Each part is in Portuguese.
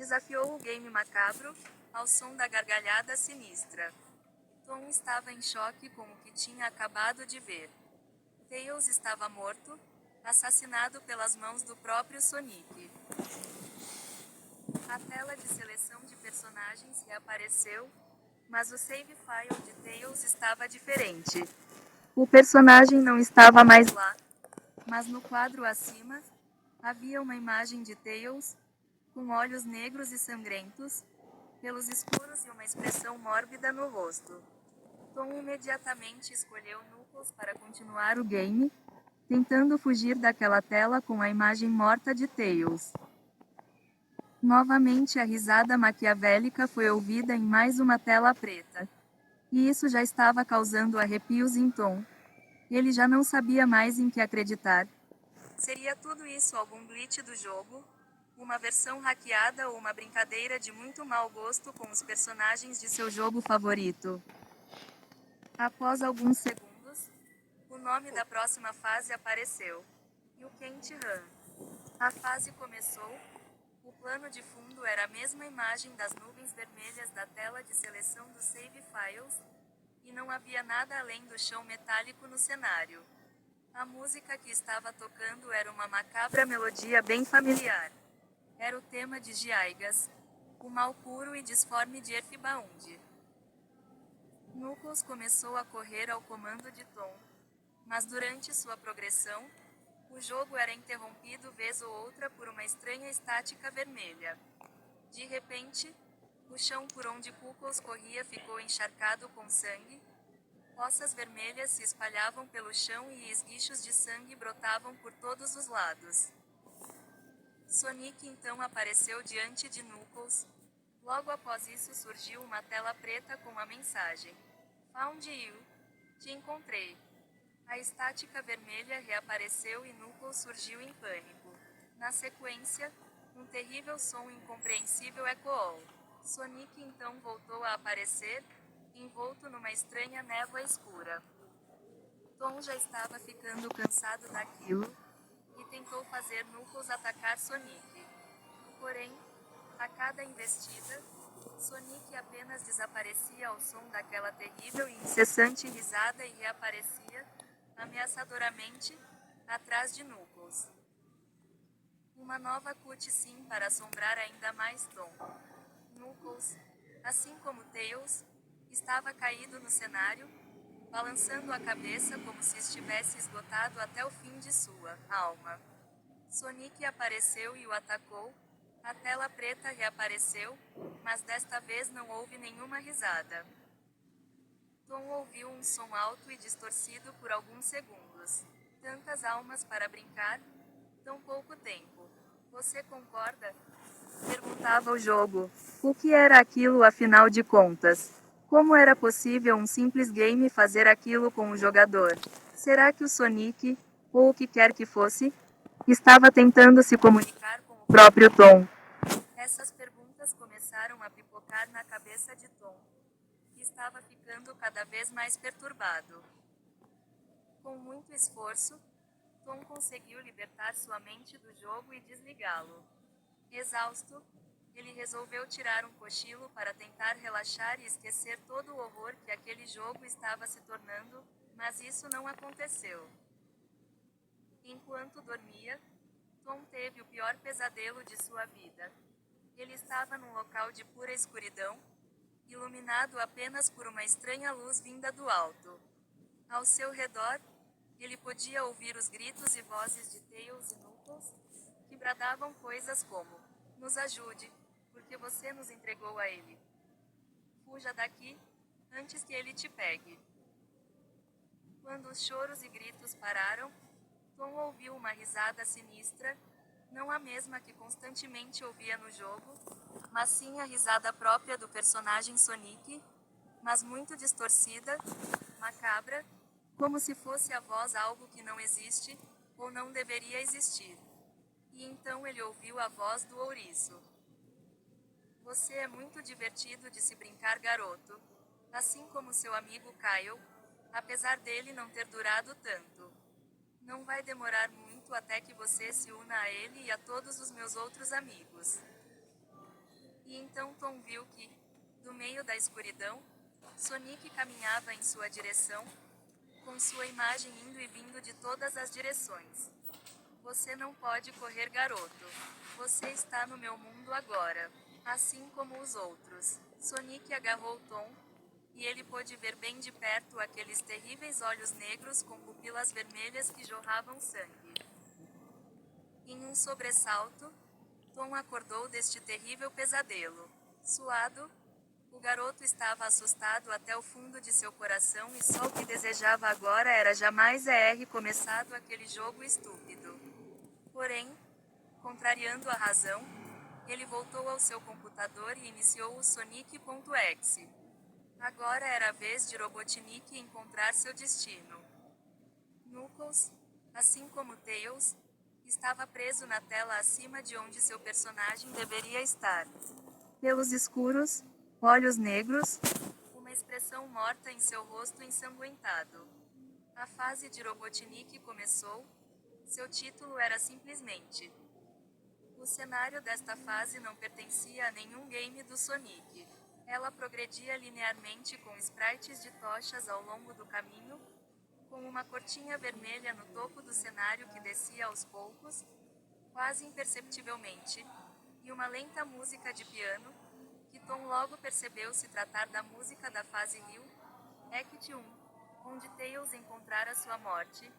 Desafiou o game macabro, ao som da gargalhada sinistra. Tom estava em choque com o que tinha acabado de ver. Tails estava morto, assassinado pelas mãos do próprio Sonic. A tela de seleção de personagens reapareceu, mas o save file de Tails estava diferente. O personagem não estava mais lá, mas no quadro acima, havia uma imagem de Tails, com olhos negros e sangrentos, pelos escuros e uma expressão mórbida no rosto. Tom imediatamente escolheu Knuckles para continuar o game, tentando fugir daquela tela com a imagem morta de Tails. Novamente a risada maquiavélica foi ouvida em mais uma tela preta. E isso já estava causando arrepios em Tom. Ele já não sabia mais em que acreditar. Seria tudo isso algum glitch do jogo? Uma versão hackeada ou uma brincadeira de muito mau gosto com os personagens de seu jogo favorito? Após alguns segundos, o nome da próxima fase apareceu. You Can't Run. A fase começou. O plano de fundo era a mesma imagem das nuvens vermelhas da tela de seleção dos save files, e não havia nada além do chão metálico no cenário. A música que estava tocando era uma macabra melodia bem familiar. Era o tema de Giaigas, o mal puro e disforme de Earthbound. Knuckles começou a correr ao comando de Tom, mas durante sua progressão, o jogo era interrompido vez ou outra por uma estranha estática vermelha. De repente, o chão por onde Knuckles corria ficou encharcado com sangue, poças vermelhas se espalhavam pelo chão e esguichos de sangue brotavam por todos os lados. Sonic então apareceu diante de Knuckles. Logo após isso surgiu uma tela preta com a mensagem: Found you. Te encontrei. A estática vermelha reapareceu e Knuckles surgiu em pânico. Na sequência, um terrível som incompreensível ecoou. Sonic então voltou a aparecer, envolto numa estranha névoa escura. Tom já estava ficando cansado daquilo, e tentou fazer Knuckles atacar Sonic. Porém, a cada investida, Sonic apenas desaparecia ao som daquela terrível e incessante risada e reaparecia, ameaçadoramente, atrás de Knuckles. Uma nova cutscene para assombrar ainda mais Tom. Knuckles, assim como Tails, estava caído no cenário, balançando a cabeça como se estivesse esgotado até o fim de sua alma. Sonic apareceu e o atacou. A tela preta reapareceu, mas desta vez não houve nenhuma risada. Tom ouviu um som alto e distorcido por alguns segundos. Tantas almas para brincar, tão pouco tempo. Você concorda? Perguntava o jogo. O que era aquilo afinal de contas? Como era possível um simples game fazer aquilo com o jogador? Será que o Sonic, ou o que quer que fosse, estava tentando se comunicar com o próprio Tom? Essas perguntas começaram a pipocar na cabeça de Tom, que estava ficando cada vez mais perturbado. Com muito esforço, Tom conseguiu libertar sua mente do jogo e desligá-lo. Exausto, ele resolveu tirar um cochilo para tentar relaxar e esquecer todo o horror que aquele jogo estava se tornando, mas isso não aconteceu. Enquanto dormia, Tom teve o pior pesadelo de sua vida. Ele estava num local de pura escuridão, iluminado apenas por uma estranha luz vinda do alto. Ao seu redor, ele podia ouvir os gritos e vozes de Tails e Knuckles, que bradavam coisas como: Nos ajude, porque você nos entregou a ele. Fuja daqui, antes que ele te pegue. Quando os choros e gritos pararam, Tom ouviu uma risada sinistra, não a mesma que constantemente ouvia no jogo, mas sim a risada própria do personagem Sonic, mas muito distorcida, macabra, como se fosse a voz algo que não existe, ou não deveria existir. E então ele ouviu a voz do ouriço. Você é muito divertido de se brincar, garoto. Assim como seu amigo Kyle, apesar dele não ter durado tanto. Não vai demorar muito até que você se una a ele e a todos os meus outros amigos. E então Tom viu que, do meio da escuridão, Sonic caminhava em sua direção, com sua imagem indo e vindo de todas as direções. Você não pode correr, garoto. Você está no meu mundo agora. Assim como os outros. Sonic agarrou Tom, e ele pôde ver bem de perto aqueles terríveis olhos negros com pupilas vermelhas que jorravam sangue. Em um sobressalto, Tom acordou deste terrível pesadelo. Suado, o garoto estava assustado até o fundo de seu coração e só o que desejava agora era jamais começado aquele jogo estúpido. Porém, contrariando a razão, ele voltou ao seu computador e iniciou o Sonic.exe. Agora era a vez de Robotnik encontrar seu destino. Knuckles, assim como Tails, estava preso na tela acima de onde seu personagem deveria estar. Pelos escuros, olhos negros, uma expressão morta em seu rosto ensanguentado. A fase de Robotnik começou. Seu título era simplesmente. O cenário desta fase não pertencia a nenhum game do Sonic. Ela progredia linearmente com sprites de tochas ao longo do caminho, com uma cortinha vermelha no topo do cenário que descia aos poucos, quase imperceptivelmente, e uma lenta música de piano, que Tom logo percebeu se tratar da música da fase Rio, Act 1, onde Tails encontrara sua morte,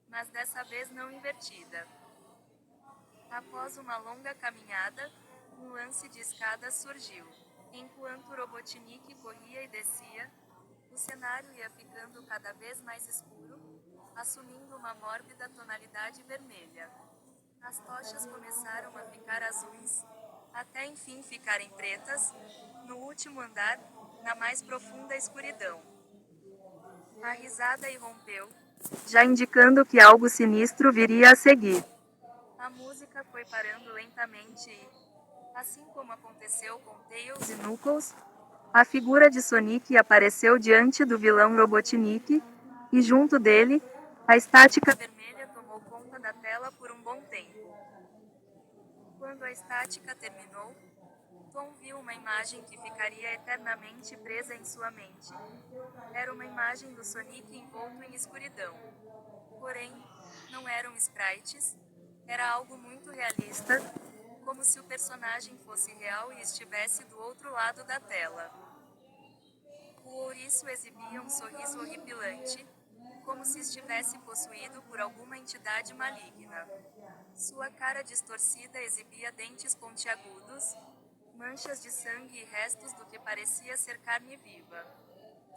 mas dessa vez não invertida. Após uma longa caminhada, um lance de escada surgiu. Enquanto Robotnik corria e descia, o cenário ia ficando cada vez mais escuro, assumindo uma mórbida tonalidade vermelha. As tochas começaram a ficar azuis, até enfim ficarem pretas, no último andar, na mais profunda escuridão. A risada irrompeu, já indicando que algo sinistro viria a seguir. A música foi parando lentamente e, assim como aconteceu com Tails e Knuckles, a figura de Sonic apareceu diante do vilão Robotnik, e junto dele, a estática vermelha tomou conta da tela por um bom tempo. Quando a estática terminou, Tom viu uma imagem que ficaria eternamente presa em sua mente. Era uma imagem do Sonic envolto em escuridão. Porém, não eram sprites, era algo muito realista, como se o personagem fosse real e estivesse do outro lado da tela. O ouriço exibia um sorriso horripilante, como se estivesse possuído por alguma entidade maligna. Sua cara distorcida exibia dentes pontiagudos, manchas de sangue e restos do que parecia ser carne viva.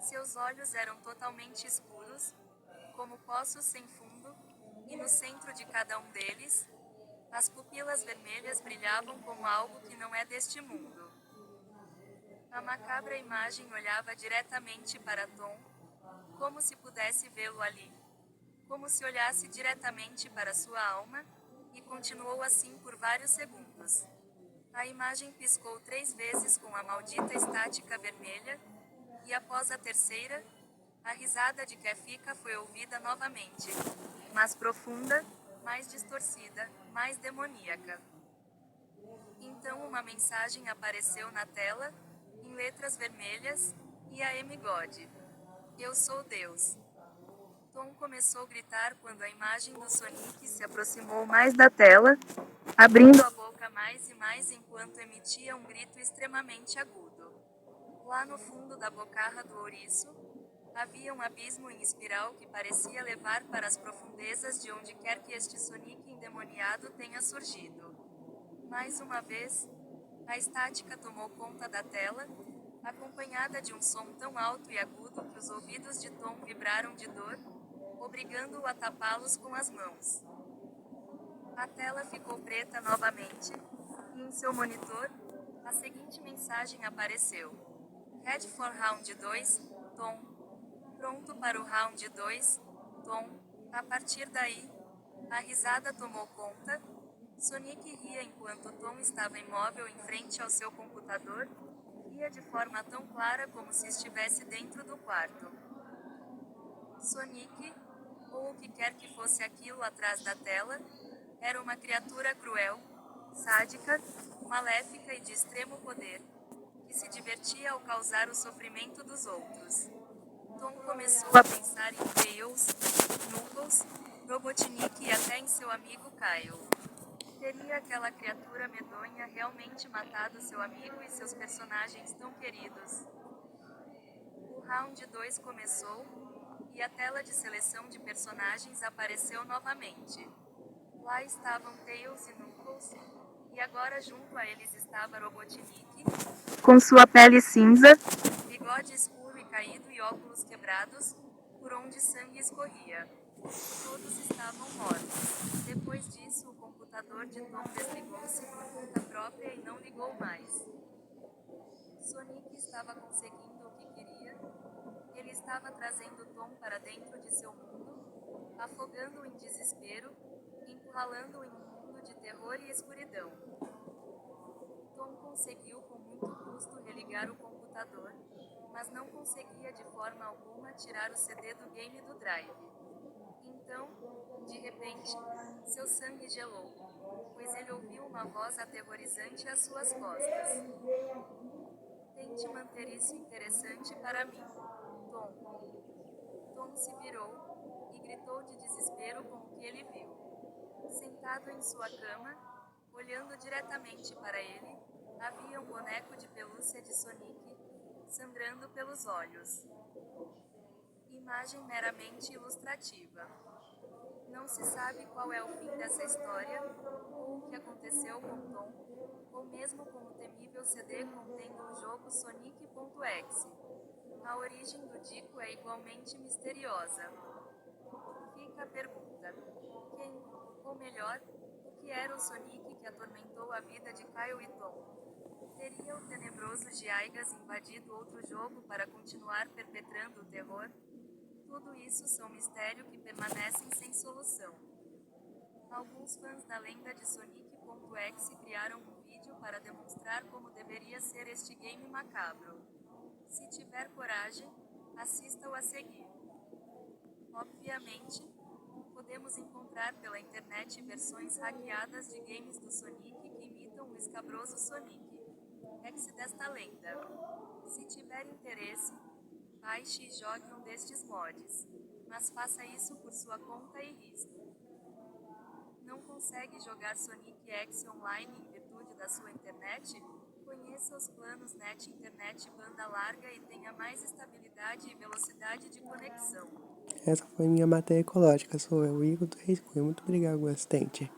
Seus olhos eram totalmente escuros, como poços sem fundo, e no centro de cada um deles, as pupilas vermelhas brilhavam como algo que não é deste mundo. A macabra imagem olhava diretamente para Tom, como se pudesse vê-lo ali. Como se olhasse diretamente para sua alma, e continuou assim por vários segundos. A imagem piscou 3 vezes com a maldita estática vermelha, e após a terceira, a risada de Kefka foi ouvida novamente. Mais profunda, mais distorcida, mais demoníaca. Então uma mensagem apareceu na tela, em letras vermelhas, e a God. Eu sou Deus. Tom começou a gritar quando a imagem do Sonic se aproximou mais da tela, abrindo a boca mais e mais enquanto emitia um grito extremamente agudo. Lá no fundo da bocarra do ouriço, havia um abismo em espiral que parecia levar para as profundezas de onde quer que este Sonic endemoniado tenha surgido. Mais uma vez, a estática tomou conta da tela, acompanhada de um som tão alto e agudo que os ouvidos de Tom vibraram de dor, obrigando-o a tapá-los com as mãos. A tela ficou preta novamente, e em seu monitor, a seguinte mensagem apareceu. Ready for Round 2, Tom. Pronto para o Round 2, Tom. A partir daí, a risada tomou conta. Sonic ria enquanto Tom estava imóvel em frente ao seu computador, ria de forma tão clara como se estivesse dentro do quarto. Sonic, ou o que quer que fosse aquilo atrás da tela, era uma criatura cruel, sádica, maléfica e de extremo poder, que se divertia ao causar o sofrimento dos outros. Tom começou a pensar em Tails, Knuckles, Robotnik e até em seu amigo Kyle. Teria aquela criatura medonha realmente matado seu amigo e seus personagens tão queridos? O Round 2 começou, e a tela de seleção de personagens apareceu novamente. Lá estavam Tails e Knuckles, e agora junto a eles estava Robotnik, com sua pele cinza, bigode escuro e caído e óculos quebrados, por onde sangue escorria. Todos estavam mortos. Depois disso, o computador de Tom desligou-se por conta própria e não ligou mais. Sonic estava conseguindo o que queria. Ele estava trazendo Tom para dentro de seu mundo, afogando-o em desespero, encurralando-o em um mundo de terror e escuridão. Tom conseguiu com muito custo religar o computador, mas não conseguia de forma alguma tirar o CD do game do drive. Então, de repente, seu sangue gelou, pois ele ouviu uma voz aterrorizante às suas costas. Tente manter isso interessante para mim, Tom. Tom se virou, e gritou de desespero com o que ele viu. Sentado em sua cama, olhando diretamente para ele, havia um boneco de pelúcia de Sonic, sangrando pelos olhos. Imagem meramente ilustrativa. Não se sabe qual é o fim dessa história, ou o que aconteceu com Tom, ou mesmo com o temível CD contendo o jogo Sonic.exe. A origem do Dico é igualmente misteriosa. Fica a pergunta: quem, ou melhor, o que era o Sonic que atormentou a vida de Kyle e Tom? Teria o tenebroso Gigas invadido outro jogo para continuar perpetrando o terror? Tudo isso são mistérios que permanecem sem solução. Alguns fãs da lenda de Sonic.exe criaram um vídeo para demonstrar como deveria ser este game macabro. Se tiver coragem, assista-o a seguir. Obviamente, podemos encontrar pela internet versões hackeadas de games do Sonic que imitam o escabroso Sonic X desta lenda. Se tiver interesse, baixe e jogue um destes mods, mas faça isso por sua conta e risco. Não consegue jogar Sonic X online em virtude da sua internet? Conheça os planos Net Internet banda larga e tenha mais estabilidade e velocidade de conexão. Essa foi minha matéria ecológica. Sou eu, Igor do Reis Cunha. Muito obrigado, assistente.